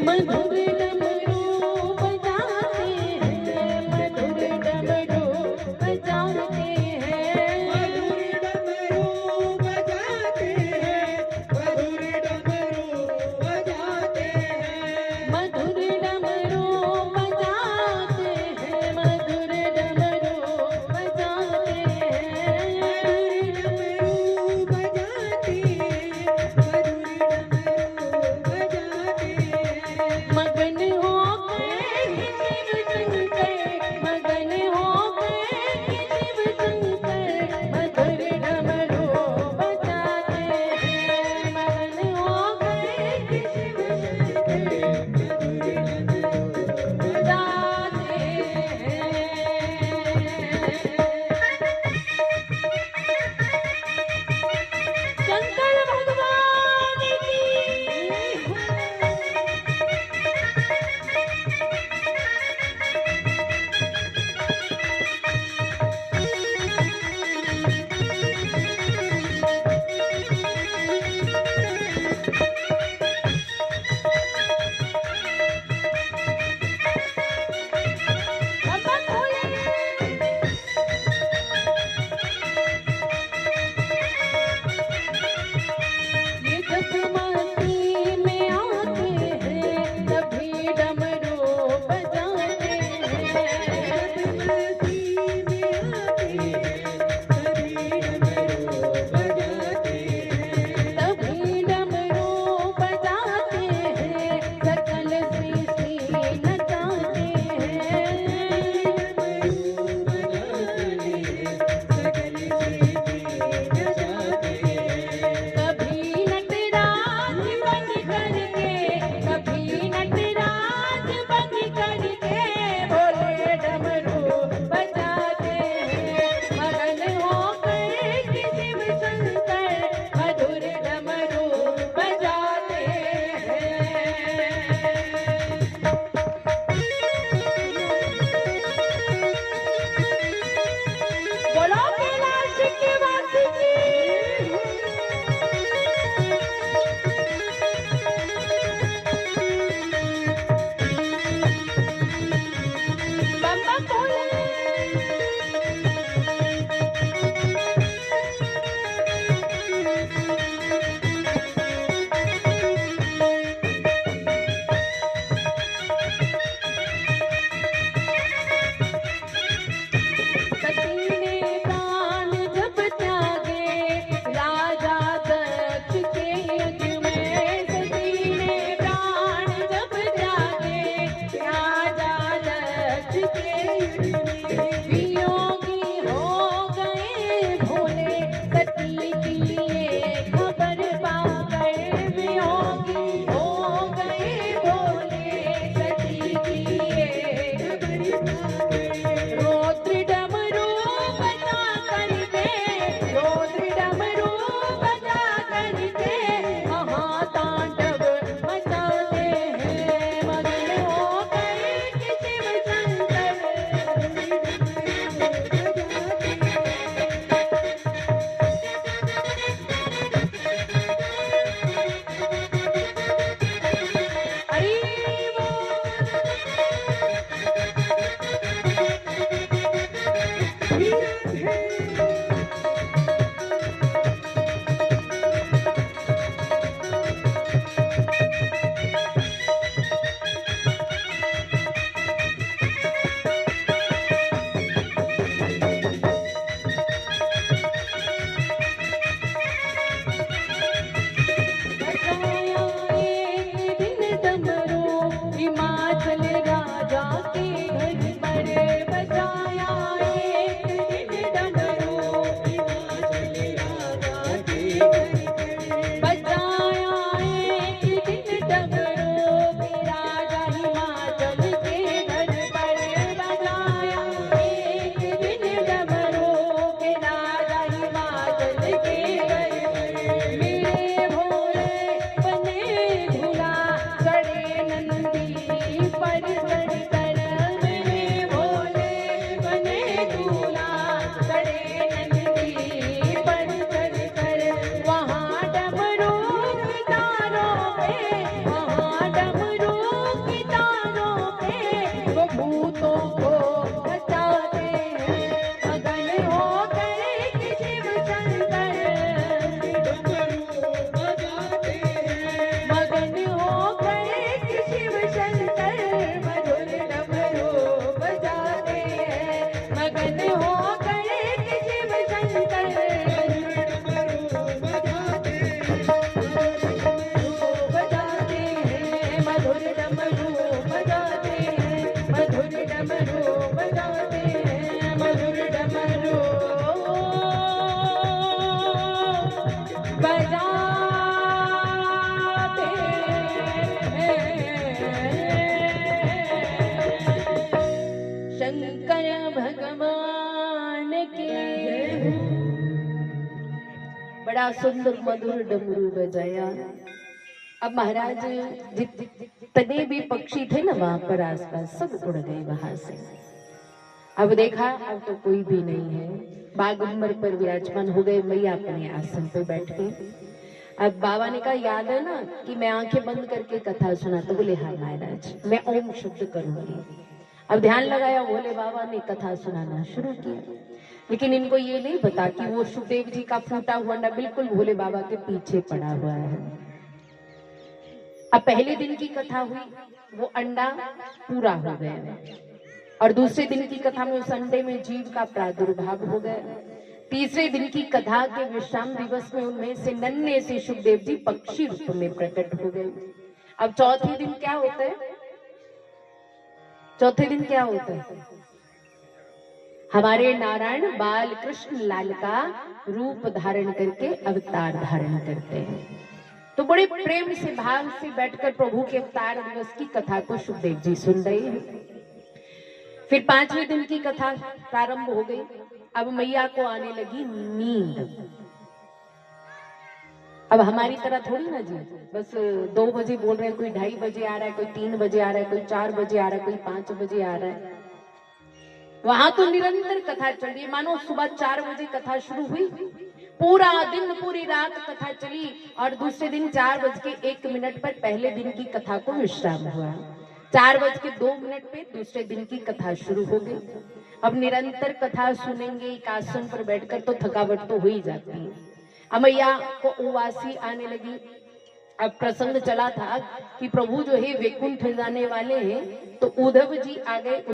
मधुर डमरू बजाते हैं, मधुर डमरू बजाते हैं, मधुर डमरू बजाते हैं, मधुर डमरू बजाते हैं, मधुर डमरू बजाते हैं, मधुर डमरू बजाते हैं, डमरू बजाते हैं, मधुर डमरू बजाते हैं। बड़ा सुंदर मधुर डमरू बजाया। अब महाराज जितने भी पक्षी थे ना वहां पर आसपास सब उड़ गए वहां से। अब देखा अब तो कोई भी नहीं है, बागुम्बर पर विराजमान हो गए मैया अपने आसन पर बैठ के। अब बाबा ने कहा याद है ना कि मैं आंखें बंद करके कथा सुना, तो बोले हाँ महाराज मैं ओम शब्द करूंगी। अब ध्यान लगाया, भोले बाबा ने कथा सुनाना शुरू किया, लेकिन इनको ये नहीं पता कि वो सुखदेव जी का फूटा हुआ अंडा बिल्कुल भोले बाबा के पीछे पड़ा हुआ है। अब पहले दिन की कथा हुई, वो अंडा पूरा हो गया, और दूसरे दिन की कथा में उस अंडे में जीव का प्रादुर्भाव हो गया। तीसरे दिन की कथा के विश्राम दिवस में उनमें से नन्हे से सुखदेव जी पक्षी रूप में प्रकट हो गए। अब चौथे दिन क्या होता है? चौथे दिन क्या होता है? हमारे नारायण बाल कृष्ण लाल का रूप धारण करके अवतार धारण करते हैं। तो बड़े प्रेम से भाव से बैठकर प्रभु के अवतार दिवस की कथा को सुखदेव जी सुन रहे हैं। फिर पांचवें दिन की कथा प्रारंभ हो गई। अब मैया को आने लगी नींद। अब हमारी तरह थोड़ी ना जी बस 2 बजे बोल रहे हैं, कोई 2:30 बजे आ रहा है, कोई 3 बजे आ रहा है, कोई 4 बजे आ रहा है, कोई 5 बजे आ रहा है। वहां तो निरंतर कथा चल रही है, मानो सुबह 4 बजे कथा शुरू हुई, पूरा दिन पूरी रात कथा चली, और दूसरे दिन 4:01 पर पहले दिन की कथा को विश्राम हुआ। 4:02 पे दूसरे दिन की कथा शुरू हो गई। अब निरंतर कथा सुनेंगे एक आसन पर बैठकर तो थकावट तो हो ही जाती है। अमैया को उवासी आने लगी। अब प्रसंग चला था कि प्रभु जो है वैकुंठ जाने वाले हैं, तो उद्धव जी आ गए।